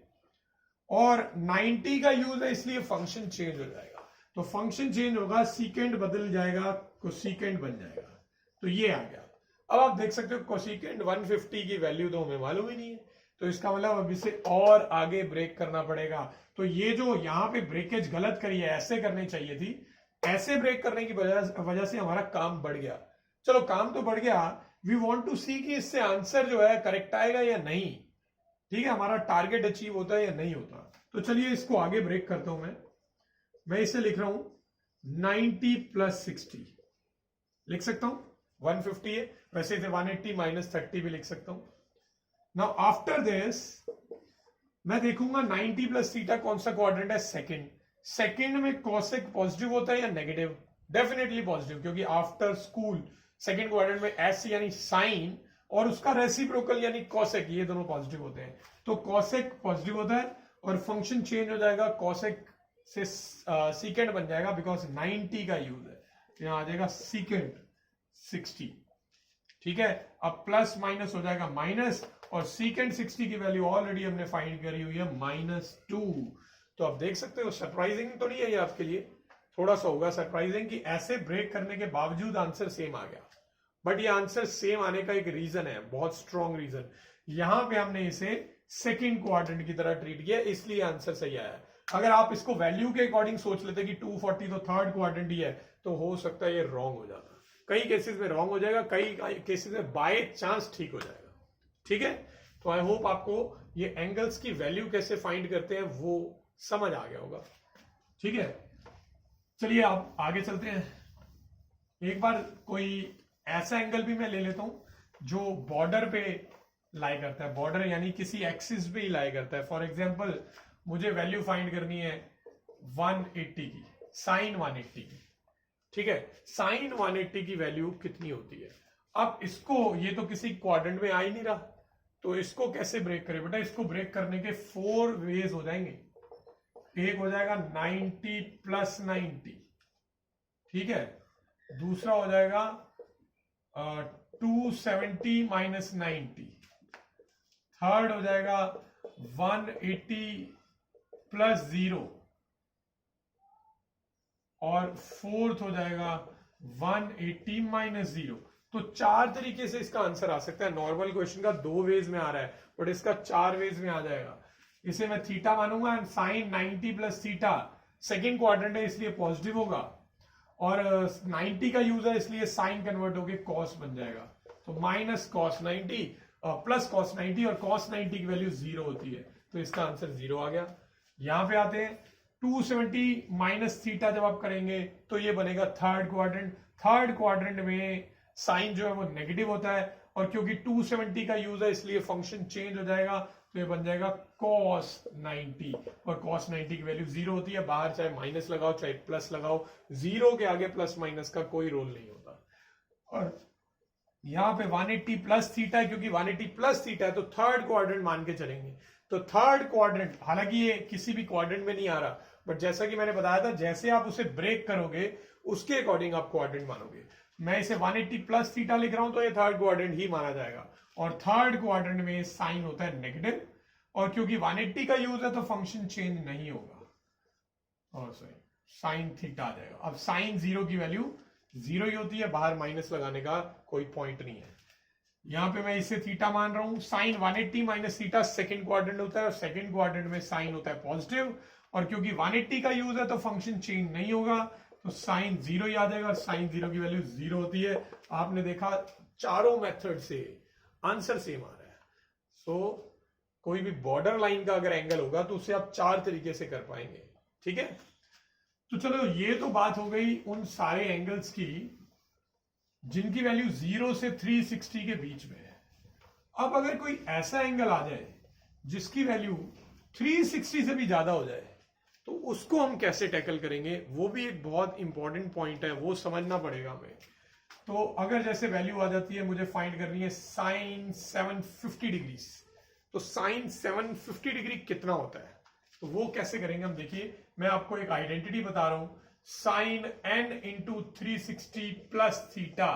और 90 का यूज है इसलिए फंक्शन चेंज हो जाएगा। तो फंक्शन चेंज होगा, सेकंड बदल जाएगा, कोसेकेंट बन जाएगा। तो ये आ गया। अब आप देख सकते हो कोसेकेंट 150 की वैल्यू तो हमें मालूम ही नहीं है, तो इसका मतलब अब इसे और आगे ब्रेक करना पड़ेगा। तो ये जो यहाँ पे ब्रेकेज गलत करी है, ऐसे करनी चाहिए थी, ऐसे ब्रेक करने की वजह से हमारा काम बढ़ गया। चलो काम तो बढ़ गया, वी वांट टू सी कि इससे आंसर जो है करेक्ट आएगा या नहीं। ठीक है, हमारा टारगेट अचीव होता है या नहीं होता। तो चलिए इसको आगे ब्रेक करता हूं मैं इसे लिख रहा हूं 90 प्लस 60 लिख सकता हूं, 150 है, वैसे इसे 180 माइनस 30 भी लिख सकता हूं। नाउ आफ्टर दिस मैं देखूंगा 90 प्लस थीटा कौन सा क्वाड्रेंट है, सेकंड। सेकंड में कॉसेक पॉजिटिव होता है या नेगेटिव? डेफिनेटली पॉजिटिव, क्योंकि आफ्टर स्कूल सेकंड क्वाड्रेंट में एस यानी साइन और उसका रेसिप्रोकल यानी कॉसेक, ये दोनों पॉजिटिव होते हैं। तो कॉसेक पॉजिटिव होता है और फंक्शन चेंज हो जाएगा, कॉसेक से सीकेंड बन जाएगा, बिकॉज 90 का यूज है, यहां आ जाएगा सीकेंड 60। ठीक है, अब प्लस माइनस हो जाएगा माइनस, और सीकेंड 60 की वैल्यू ऑलरेडी हमने फाइंड करी हुई है -2। तो आप देख सकते हो, सरप्राइजिंग तो नहीं है ये आपके लिए, थोड़ा सा होगा सरप्राइजिंग कि ऐसे ब्रेक करने के बावजूद आंसर सेम आ गया। बट ये आंसर सेम आने का एक रीजन है, बहुत स्ट्रॉन्ग रीजन। यहां पे हमने इसे सेकंड क्वाड्रेंट की तरह ट्रीट किया, इसलिए आंसर सही आया। अगर आप इसको वैल्यू के अकॉर्डिंग सोच लेते कि 240 तो थर्ड क्वाड्रेंट ही है, तो हो सकता है ये रॉन्ग हो जाता। कई केसेस में रॉन्ग हो जाएगा, कई केसेस में बाय चांस ठीक हो जाएगा। ठीक है, तो आई होप आपको ये एंगल्स की वैल्यू कैसे फाइंड करते हैं वो समझ आ गया होगा। ठीक है, चलिए आप आगे चलते हैं। एक बार कोई ऐसा एंगल भी मैं ले लेता हूं जो बॉर्डर पे लाई करता है, बॉर्डर यानी किसी एक्सिस पे ही लाई करता है। फॉर एग्जांपल मुझे वैल्यू फाइंड करनी है 180 की, साइन 180 की। ठीक है, साइन 180 की वैल्यू कितनी होती है? अब इसको, ये तो किसी क्वाड्रेंट में आ ही नहीं रहा, तो इसको कैसे ब्रेक करें बेटा? इसको ब्रेक करने के 4 वेज हो जाएंगे। एक हो जाएगा 90 प्लस 90, ठीक है, दूसरा हो जाएगा 270 माइनस 90, थर्ड हो जाएगा 180 प्लस 0, और फोर्थ हो जाएगा 180 माइनस 0। तो 4 तरीके से इसका आंसर आ सकता है। नॉर्मल क्वेश्चन का 2 वेज में आ रहा है, बट इसका 4 वेज में आ जाएगा। इसे मैं थीटा मानूंगा, sine 90 plus theta second quadrant है इसलिए पॉजिटिव होगा, और 90 का यूज है इसलिए साइन कन्वर्ट होके कॉस बन जाएगा। तो माइनस कॉस 90 प्लस कॉस 90, और कॉस 90 की वैल्यू 0 होती है, तो इसका आंसर 0 आ गया। यहां पे आते हैं 270 माइनस थीटा, जब आप करेंगे तो ये बनेगा थर्ड क्वाड्रेंट। थर्ड क्वाड्रेंट में साइन जो है वो नेगेटिव होता है, और क्योंकि 270 का यूज है इसलिए फंक्शन चेंज हो जाएगा, तो ये बन जाएगा cos 90, और cos 90 की वैल्यू 0 होती है। बाहर चाहे माइनस लगाओ चाहे प्लस लगाओ, 0 के आगे प्लस माइनस का कोई रोल नहीं होता। और यहां पे 180 प्लस थीटा है, क्योंकि 180 प्लस थीटा है तो थर्ड क्वाड्रेंट मान के चलेंगे। तो थर्ड क्वाड्रेंट, हालांकि ये किसी भी क्वाड्रेंट में नहीं आ रहा, बट जैसा कि मैंने बताया था, जैसे आप उसे ब्रेक करोगे उसके अकॉर्डिंग आप क्वाड्रेंट मानोगे। मैं इसे 180 प्लस थीटा लिख रहा हूं, तो ये थर्ड क्वाड्रेंट ही माना जाएगा। और थर्ड क्वाड्रेंट में साइन होता है नेगेटिव, और क्योंकि 180 का यूज है तो फंक्शन चेंज नहीं होगा, और सॉरी साइन थीटा आ जाएगा। अब साइन 0 की वैल्यू 0 ही होती है, बाहर माइनस लगाने का कोई पॉइंट नहीं है। यहां पे मैं इसे थीटा मान रहा हूं। Sine 180 minus theta second quadrant होता है, और सेकंड क्वाड्रेंट में साइन होता है पॉजिटिव, और क्योंकि 180 का यूज है तो फंक्शन चेंज नहीं होगा, तो साइन 0 ही आ जाएगा, और साइन 0 की वैल्यू 0 होती है। आपने देखा चारों मेथड से आंसर सेम आ रहा है। सो कोई भी बॉर्डर लाइन का अगर एंगल होगा तो उसे आप 4 तरीके से कर पाएंगे। ठीक है, तो चलो ये तो बात हो गई उन सारे एंगल्स की जिनकी वैल्यू 0 से 360 के बीच में है। अब अगर कोई ऐसा एंगल आ जाए जिसकी वैल्यू 360 से भी ज्यादा हो जाए, तो उसको हम कैसे टैकल करेंगे, वो भी एक बहुत इंपॉर्टेंट पॉइंट है, वो समझना पड़ेगा हमें। तो अगर जैसे वैल्यू आ जाती है, मुझे फाइंड करनी है साइन 750 डिग्री, तो साइन 750 डिग्री कितना होता है, तो वो कैसे करेंगे हम। देखिए मैं आपको एक आइडेंटिटी बता रहा हूं, sine n into 360 plus theta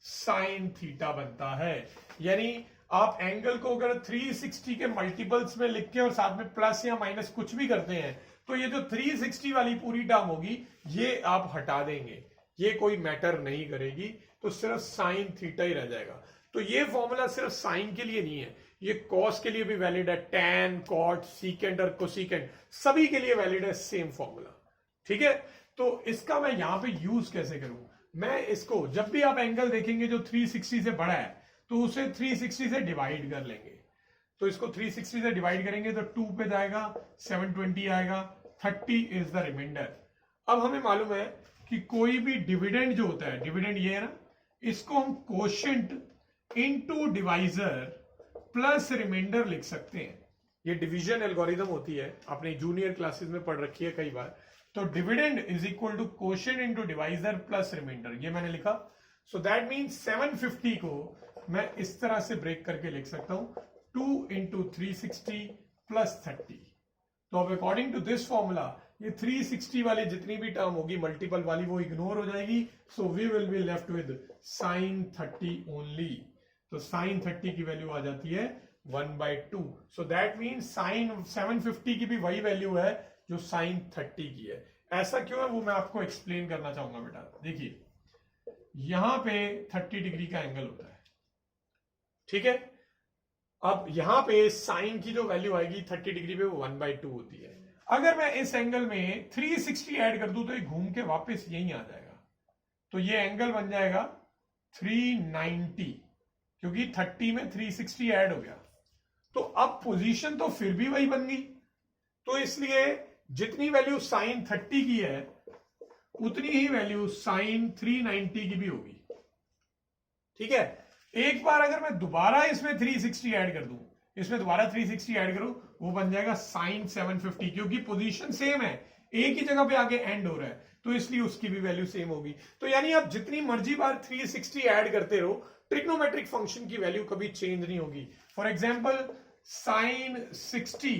sine theta बनता है। यानी आप एंगल को अगर 360 के मल्टीपल्स में लिख के और साथ में प्लस या माइनस कुछ भी करते हैं, तो ये जो 360 वाली पूरी टर्म होगी ये आप हटा देंगे। ये कोई मैटर नहीं करेगी, तो सिर्फ साइन थीटा ही रह जाएगा। तो ये फॉर्मूला सिर्फ साइन के लिए नहीं है, ये कॉस के लिए भी वैलिड है, टैन, कॉट, सीकेंड और कोसीकेंड सभी के लिए वैलिड है सेम फॉर्मूला। ठीक है, तो इसका मैं यहां पे यूज कैसे करूं? मैं इसको जब भी आप एंगल देखेंगे जो 360 से बड़ा है तो उसे 360 से डिवाइड कर लेंगे। तो इसको 360 से डिवाइड करेंगे तो 2 पे जाएगा, 720 आएगा, 30 इज द रिमाइंडर। अब हमें मालूम है कि कोई भी डिविडेंड जो होता है, डिविडेंड ये है ना, इसको हम quotient into divisor plus remainder लिख सकते हैं। ये डिवीजन एल्गोरिथम होती है, आपने जूनियर क्लासेस में पढ़ रखी है कई बार। तो dividend is equal to quotient into divisor plus remainder, ये मैंने लिखा। सो दैट मीन्स 750 को मैं इस तरह से ब्रेक करके लिख सकता हूं, 2 इंटू 360 प्लस 30। तो अब अकॉर्डिंग टू दिस फॉर्मूला ये 360 वाली जितनी भी टर्म होगी मल्टीपल वाली वो इग्नोर हो जाएगी। So we will be left with sine 30 only. तो साइन 30 की वैल्यू आ जाती है 1/2। सो दैट मीन्स साइन 750 की भी वही वैल्यू है जो साइन 30 की है। ऐसा क्यों है वो मैं आपको एक्सप्लेन करना चाहूंगा बेटा। देखिए यहां पे 30 डिग्री का एंगल होता है, ठीक है। अब यहां पे साइन की जो वैल्यू आएगी 30 डिग्री पे वो 1/2 होती है। अगर मैं इस एंगल में 360 ऐड कर दूं तो ये घूम के वापस यहीं आ जाएगा। तो ये एंगल बन जाएगा 390, क्योंकि 30 में 360 ऐड हो गया। तो अब पोजीशन तो फिर भी वही बन गई। तो इसलिए जितनी वैल्यू साइन 30 की है उतनी ही वैल्यू साइन 390 की भी होगी। ठीक है, एक बार अगर मैं दोबारा इसमें 360 ऐड कर दूं, इसमें दोबारा 360 ऐड करूं, वो बन जाएगा साइन 750, क्योंकि पोजीशन सेम है, एक ही जगह पे आके एंड हो रहा है, तो इसलिए उसकी भी वैल्यू सेम होगी। तो यानी आप जितनी मर्जी बार 360 ऐड करते रहो, ट्रिग्नोमेट्रिक फंक्शन की वैल्यू कभी चेंज नहीं होगी। फॉर एग्जाम्पल साइन 60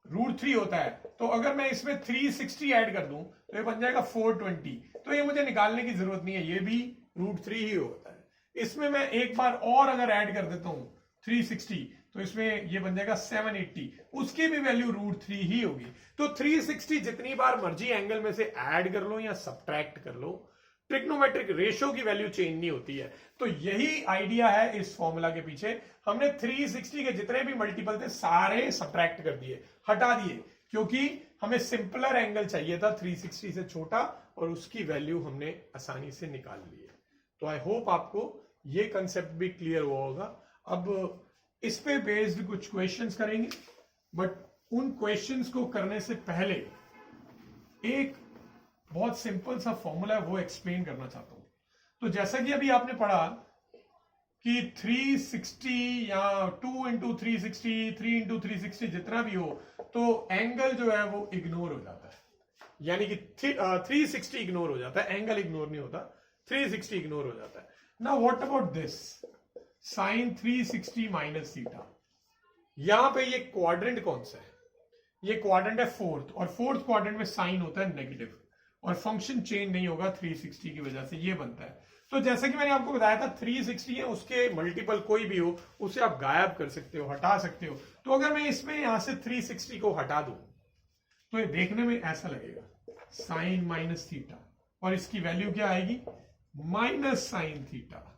√3 होता है, तो अगर मैं इसमें 360 ऐड कर दूं तो ये बन जाएगा 420। तो ये मुझे निकालने की जरूरत नहीं है, ये भी √3 ही होता है। इसमें मैं एक बार और अगर ऐड कर देता हूं 360 तो इसमें ये बन जाएगा 780, उसकी भी वैल्यू √3 ही होगी। तो 360 जितनी बार मर्जी एंगल में से ऐड कर लो या सब्ट्रैक्ट कर लो, ट्रिग्नोमेट्रिक रेशियो की वैल्यू चेंज नहीं होती है। तो यही आइडिया है इस फॉर्मूला के पीछे। हमने 360 के जितने भी मल्टीपल थे सारे सब्ट्रैक्ट कर दिए, हटा दिए, क्योंकि हमें सिंपलर एंगल चाहिए था 360 से छोटा, और उसकी वैल्यू हमने आसानी से निकाल ली है। तो आई होप आपको ये कंसेप्ट भी क्लियर हुआ होगा। अब इस पे बेस्ड कुछ क्वेश्चंस करेंगे, बट उन क्वेश्चंस को करने से पहले एक बहुत सिंपल सा फॉर्मूला है वो एक्सप्लेन करना चाहता हूं। तो जैसा कि अभी आपने पढ़ा कि 360 या 2 इंटू 360, 3 इंटू 360 जितना भी हो, तो एंगल जो है वो इग्नोर हो जाता है, यानी कि 360 इग्नोर हो जाता है, एंगल इग्नोर नहीं होता, 360 इग्नोर हो जाता है। Now what about this sine 360 minus theta. यहां पे ये क्वाड्रेंट कौन सा है? ये क्वाड्रेंट है फोर्थ, और फोर्थ क्वाड्रेंट में साइन होता है नेगेटिव, और फंक्शन चेंज नहीं होगा 360 की वजह से, ये बनता है। तो जैसा कि मैंने आपको बताया था 360 है, उसके मल्टीपल कोई भी हो उसे आप गायब कर सकते हो, हटा सकते हो। तो अगर मैं इसमें यहां से 360 को हटा दूं तो ये देखने में ऐसा लगेगा साइन माइनस थीटा, और इसकी वैल्यू क्या आएगी माइनस साइन थीटा।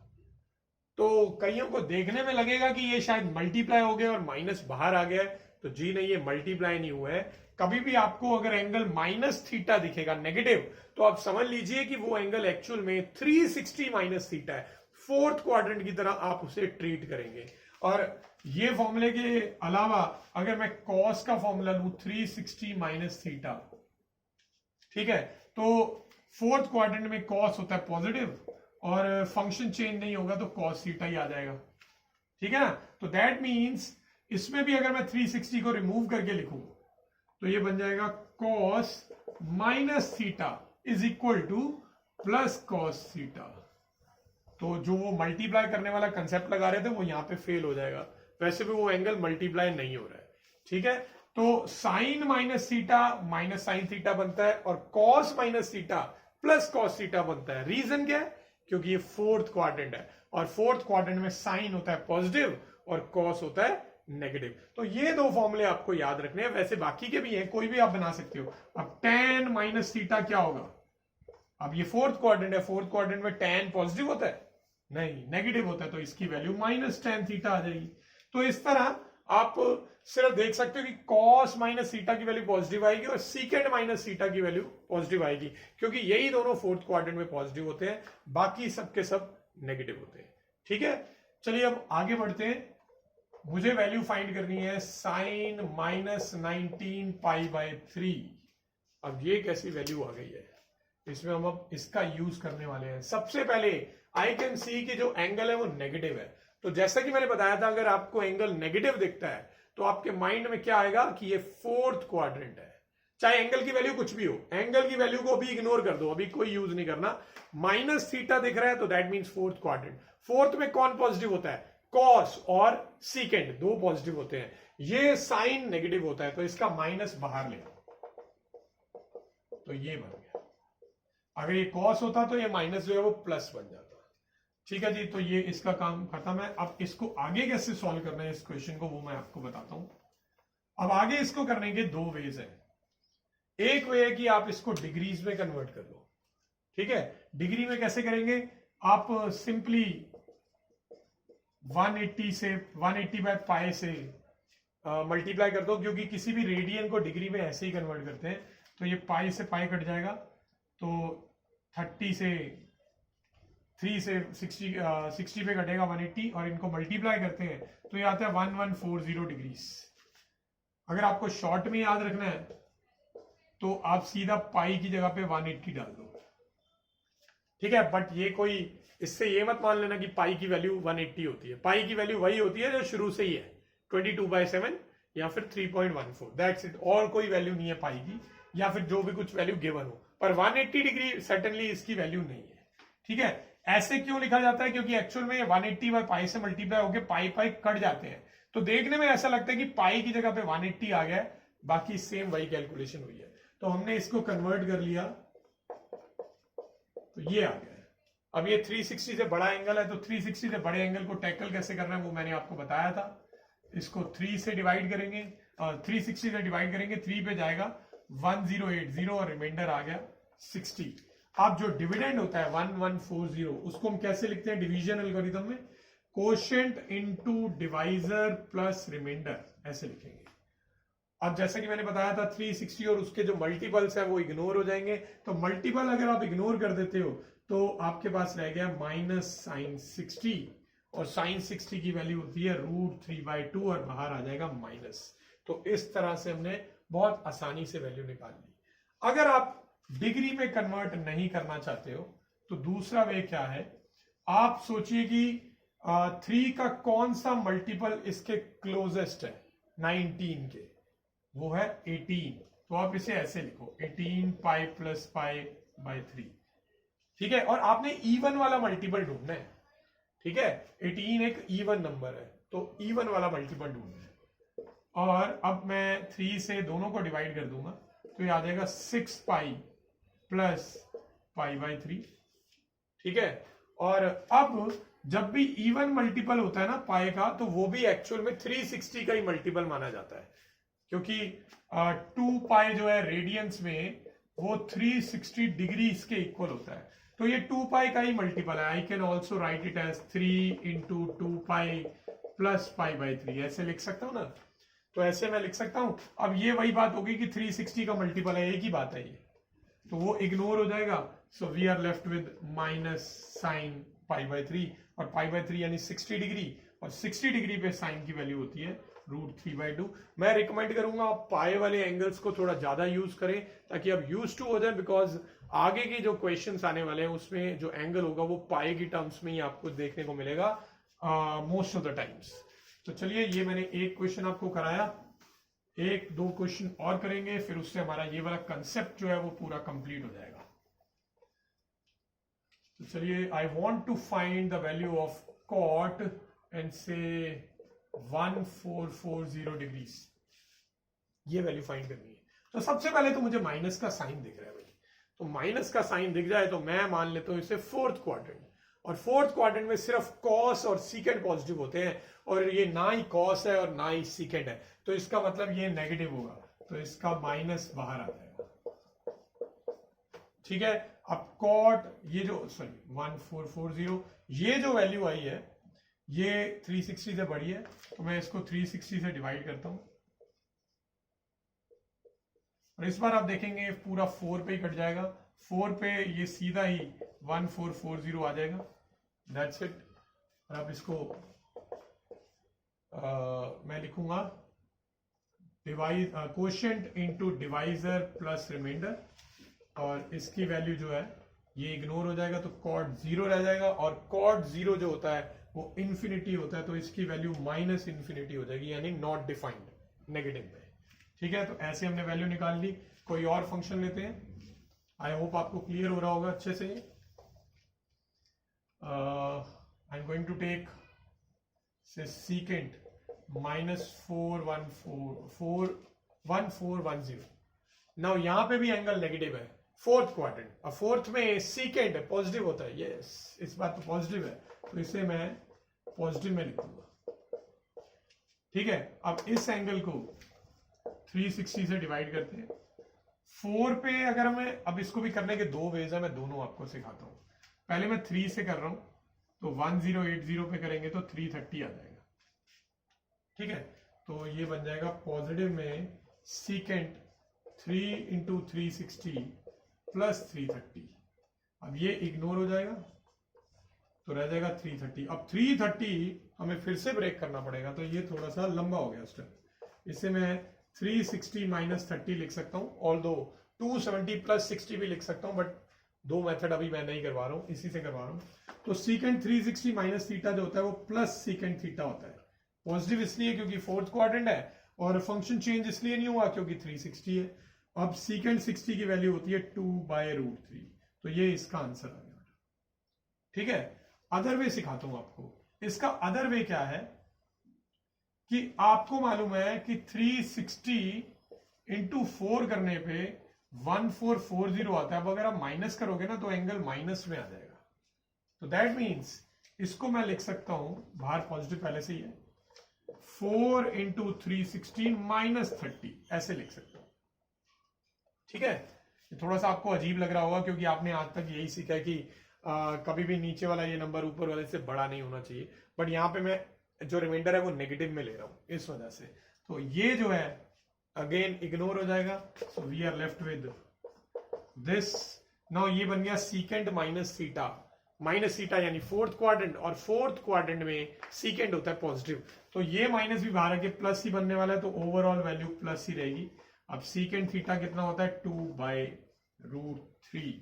तो कईयों को देखने में लगेगा कि ये शायद मल्टीप्लाई हो गया और माइनस बाहर आ गया है, तो जी नहीं, ये मल्टीप्लाई नहीं हुआ है। कभी भी आपको अगर एंगल माइनस थीटा दिखेगा नेगेटिव, तो आप समझ लीजिए कि वो एंगल एक्चुअल में 360 माइनस थीटा है। फोर्थ क्वाड्रेंट की तरह आप उसे ट्रीट करेंगे। और ये फॉर्मूले के अलावा अगर मैं कॉस का फॉर्मूला लूं 360 माइनस थीटा, ठीक है, तो फोर्थ क्वाड्रेंट में कॉस होता है पॉजिटिव, और फंक्शन चेंज नहीं होगा तो कॉस थीटा ही आ जाएगा, ठीक है ना। तो दैट मीन्स इसमें भी अगर मैं 360 को रिमूव करके लिखूं तो ये बन जाएगा cos minus theta is equal two plus cos theta. तो जो वो मल्टीप्लाई करने वाला कंसेप्ट लगा रहे थे वो यहां पे फेल हो जाएगा, वैसे भी वो एंगल मल्टीप्लाई नहीं हो रहा है, ठीक है। तो sine minus theta minus sine theta बनता है, और cos minus theta plus cos theta बनता है। रीजन क्या है? क्योंकि ये फोर्थ क्वाड्रेंट है, और फोर्थ क्वाड्रेंट में साइन होता है पॉजिटिव और कॉस होता है नेगेटिव। तो ये दो फॉर्मूले आपको याद रखने हैं, वैसे बाकी के भी हैं, कोई भी आप बना सकते हो। अब tan माइनस थीटा क्या होगा? अब ये फोर्थ क्वाड्रेंट है, फोर्थ क्वाड्रेंट में tan पॉजिटिव होता है? नहीं, नेगेटिव होता है, तो इसकी वैल्यू माइनस tan थीटा आ जाएगी। तो इस तरह आप सिर्फ देख सकते हो कि cos माइनस थीटा की वैल्यू पॉजिटिव आएगी और सीकेंड माइनस थीटा की वैल्यू पॉजिटिव आएगी, क्योंकि यही दोनों फोर्थ क्वाड्रेंट में पॉजिटिव होते हैं, बाकी सबके सब नेगेटिव होते हैं। ठीक है, चलिए अब आगे बढ़ते हैं। मुझे वैल्यू फाइंड करनी है साइन माइनस 19 पाई बाय 3। अब ये कैसी वैल्यू आ गई है, इसमें हम अब इसका यूज करने वाले हैं। सबसे पहले आई कैन सी कि जो एंगल है वो नेगेटिव है, तो जैसा कि मैंने बताया था, अगर आपको एंगल नेगेटिव दिखता है तो आपके माइंड में क्या आएगा कि ये फोर्थ क्वाड्रेंट है। चाहे एंगल की वैल्यू कुछ भी हो, एंगल की वैल्यू को अभी इग्नोर कर दो, अभी कोई यूज नहीं करना। माइनस थीटा दिख रहा है तो that means fourth quadrant. Fourth में कौन पॉजिटिव होता है? कॉस और सीकेंड, दो पॉजिटिव होते हैं। ये साइन नेगेटिव होता है, तो इसका माइनस बाहर ले, तो ये बन गया। अगर ये कॉस होता तो ये माइनस जो है वो प्लस बन जाता। ठीक है जी, तो ये इसका काम खत्म है। अब इसको आगे कैसे सॉल्व करना है इस क्वेश्चन को, वो मैं आपको बताता हूं। अब आगे इसको करने के दो वेज है। एक वे है कि आप इसको डिग्रीज में कन्वर्ट कर लो। ठीक है, डिग्री में कैसे करेंगे? आप सिंपली 180 से 180 बाय पाई से मल्टीप्लाई कर दो, क्योंकि किसी भी रेडियन को डिग्री में ऐसे ही कन्वर्ट करते हैं। तो ये पाई से पाई कट जाएगा, तो 30 से 3 से 60 पे कटेगा 180, और इनको मल्टीप्लाई करते हैं तो ये आता है 1140 डिग्रीज। अगर आपको शॉर्ट में याद रखना है तो आप सीधा पाई की जगह पे 180 डाल दो। ठीक है, बट ये कोई इससे ये मत मान लेना कि पाई की वैल्यू 180 होती है। पाई की वैल्यू वही होती है जो शुरू से ही है, 22/7 या फिर 3.14, दैट्स इट। और कोई वैल्यू नहीं है पाई की, या फिर जो भी कुछ वैल्यू गिवन हो, पर 180 डिग्री सर्टेनली इसकी वैल्यू नहीं है। ठीक है, ऐसे क्यों लिखा जाता है? क्योंकि एक्चुअल में 180 बाय पाई से मल्टीप्लाई होकर पाई पाई कट जाते हैं, तो देखने में ऐसा लगता है कि पाई की जगह पे 180 आ गया है, बाकी सेम वही कैलकुलेशन हुई है। तो हमने इसको कन्वर्ट कर लिया, तो ये आ गया है। अब ये 360 से बड़ा एंगल है, तो 360 से बड़े एंगल को टैकल कैसे करना है वो मैंने आपको बताया था। इसको 3 से डिवाइड करेंगे, 360 से डिवाइड करेंगे, 3 पे जाएगा 1080 और रिमाइंडर आ गया 60। अब जो डिविडेंड होता है 1140, उसको हम कैसे लिखते हैं डिवीजन एल्गोरिथम में? Quotient into divisor plus remainder, ऐसे लिखेंगे। अब जैसा कि मैंने बताया था 360 और उसके जो मल्टीपल्स है वो इग्नोर हो जाएंगे, तो मल्टीपल अगर आप इग्नोर कर देते हो तो आपके पास रह गया माइनस साइन 60, और साइन 60 की वैल्यू होती है √3/2 और बाहर आ जाएगा माइनस। तो इस तरह से हमने बहुत आसानी से वैल्यू निकाल ली। अगर आप डिग्री में कन्वर्ट नहीं करना चाहते हो तो दूसरा वे क्या है? आप सोचिए कि 3 का कौन सा मल्टीपल इसके क्लोजेस्ट है 19 के, वो है 18। तो आप इसे ऐसे लिखो 18 पाई प्लस पाई बाय 3। ठीक है, और आपने इवन वाला मल्टीपल ढूंढना है। ठीक है, 18 एक इवन नंबर है, तो इवन वाला मल्टीपल ढूंढना है। और अब मैं 3 से दोनों को डिवाइड कर दूंगा, तो ये आ जाएगा 6 पाई प्लस पाई बाय 3। ठीक है, और अब जब भी इवन मल्टीपल होता है ना पाई का, तो वो भी एक्चुअल में 360 का ही मल्टीपल माना जाता है, क्योंकि 2 पाई जो है रेडियंस में वो 360 डिग्री के इक्वल होता है। तो ये 2 पाई का ही मल्टीपल है। I can also write it as 3 into 2 pi plus pi by 3, ऐसे लिख सकता हूं ना। तो ऐसे मैं लिख सकता हूं। अब ये वही बात होगी कि 360 का मल्टीपल है, एक ही बात है ये, तो वो इग्नोर हो जाएगा। So we are left with minus sine pi by 3, और पाई बाय 3 यानी 60 डिग्री, और 60 डिग्री पे साइन की वैल्यू होती है √3/2। मैं रिकमेंड करूंगा आप पाए वाले एंगल्स को थोड़ा ज्यादा यूज करें, ताकि आप यूज टू हो जाए, बिकॉज आगे की जो क्वेश्चंस आने वाले हैं उसमें जो एंगल होगा वो पाए की टर्म्स में ही आपको देखने को मिलेगा मोस्ट ऑफ द टाइम्स। तो चलिए, ये मैंने एक क्वेश्चन आपको कराया, 1-2 क्वेश्चन और करेंगे, फिर उससे हमारा ये वाला कंसेप्ट जो है वो पूरा कंप्लीट हो जाएगा। तो चलिए, I want to find the value of cot and sec 1440 degrees, ये वैल्यू फाइंड करनी है। तो सबसे पहले तो मुझे माइनस का साइन दिख रहा है भाई, तो माइनस का साइन दिख जाए तो मैं मान लेता हूं इसे फोर्थ क्वाड्रेंट, और फोर्थ क्वाड्रेंट में सिर्फ कॉस और सीकेंड पॉजिटिव होते हैं, और ये ना ही कॉस है और ना ही सीकेंड है, तो इसका मतलब ये नेगेटिव होगा, तो इसका माइनस बाहर आ जाएगा। ठीक है। अब कॉट ये जो 1440 ये जो वैल्यू आई है ये 360 से बड़ी है, तो मैं इसको 360 से डिवाइड करता हूं और इस बार आप देखेंगे पूरा 4 पे ही कट जाएगा। 4 पे ये सीधा ही 1440 आ जाएगा। That's it. और अब इसको मैं लिखूंगा divide quotient into divisor plus remainder, और इसकी वैल्यू जो है ये इग्नोर हो जाएगा, तो कॉट 0 रह जाएगा। और कॉट 0 जो होता है वो इन्फिनिटी होता है, तो इसकी वैल्यू माइनस इन्फिनिटी हो जाएगी, यानी नॉट डिफाइंड, नेगेटिव में। ठीक है, तो ऐसे हमने वैल्यू निकाल ली। कोई और फंक्शन लेते हैं। आई होप आपको क्लियर हो रहा होगा अच्छे से। I am going to take secant -41410। Now यहां पे भी एंगल नेगेटिव है, फोर्थ क्वाड्रेंट। अब फोर्थ में secant है, पॉजिटिव होता है। यस, इस बात तो पॉजिटिव है, तो इसे मैं पॉजिटिव में लिखूंगा। ठीक है, अब इस एंगल को 360 से डिवाइड करते हैं। 4 पे अगर मैं, अब इसको भी करने के दो वेज है, मैं दोनों आपको सिखाता हूं। पहले मैं 3 से कर रहा हूं, तो 1080 पे करेंगे तो 330 आ जाएगा। ठीक है, तो ये बन जाएगा पॉजिटिव में secant 3 × 360 प्लस 330। अब ये इग्नोर हो जाएगा, तो रह जाएगा 330। अब 330 हमें फिर से ब्रेक करना पड़ेगा, तो ये थोड़ा सा लंबा हो गया स्टेप। इसे मैं 360 - 30 लिख सकता हूं, ऑल्दो 270 + 60 भी लिख सकता हूं, बट दो मेथड अभी मैं नहीं करवा रहा हूं, इसी से करवा रहा हूं। तो secant 360 - थीटा जो होता है वो प्लस secant थीटा होता है। पॉजिटिव इसलिए क्योंकि फोर्थ क्वाड्रेंट है, और फंक्शन चेंज इसलिए नहीं हुआ क्योंकि 360 है। अब secant 60 की वैल्यू होती है 2/√3, तो ये इसका आंसर आ गया। ठीक है, अदर वे सिखाता हूं आपको। इसका अदर वे क्या है कि आपको मालूम है कि 360 × 4 करने पे 1440 आता है। अब अगर आप माइनस करोगे ना तो एंगल माइनस में आ जाएगा। तो दैट मीन्स इसको मैं लिख सकता हूं, बाहर पॉजिटिव पहले से ही है, 4 × 360 - 30, ऐसे लिख सकता हूं। ठीक है, थोड़ा सा आपको अजीब लग रहा होगा क्योंकि आपने आज तक यही सीखा है कि कभी भी नीचे वाला ये नंबर ऊपर वाले से बड़ा नहीं होना चाहिए, बट यहां पे मैं जो रिमाइंडर है वो नेगेटिव में ले रहा हूं, इस वजह से। तो ये जो है अगेन इग्नोर हो जाएगा, so we are left with this. Now ये बन गया secant - थीटा, यानी फोर्थ क्वाड्रेंट, और फोर्थ क्वाड्रेंट में secant होता है पॉजिटिव, तो ये माइनस भी बाहर आके प्लस ही बनने वाला है, तो ओवरऑल वैल्यू प्लस ही रहेगी। अब secant थीटा कितना होता है 2/√3।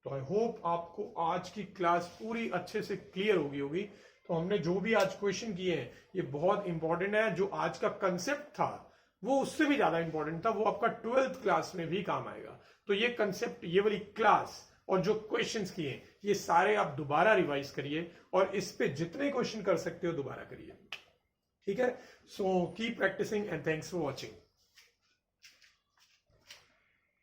तो आई होप आपको आज की क्लास पूरी अच्छे से क्लियर होगी। तो हमने जो भी आज क्वेश्चन किए हैं ये बहुत इंपॉर्टेंट है। जो आज का कंसेप्ट था वो उससे भी ज्यादा इंपॉर्टेंट था, वो आपका 12th क्लास में भी काम आएगा। तो ये कंसेप्ट, ये वाली क्लास और जो क्वेश्चंस किए ये सारे आप दोबारा रिवाइज करिए, और इस पे जितने क्वेश्चन कर सकते हो दोबारा करिए। ठीक है, so keep practicing and thanks for watching.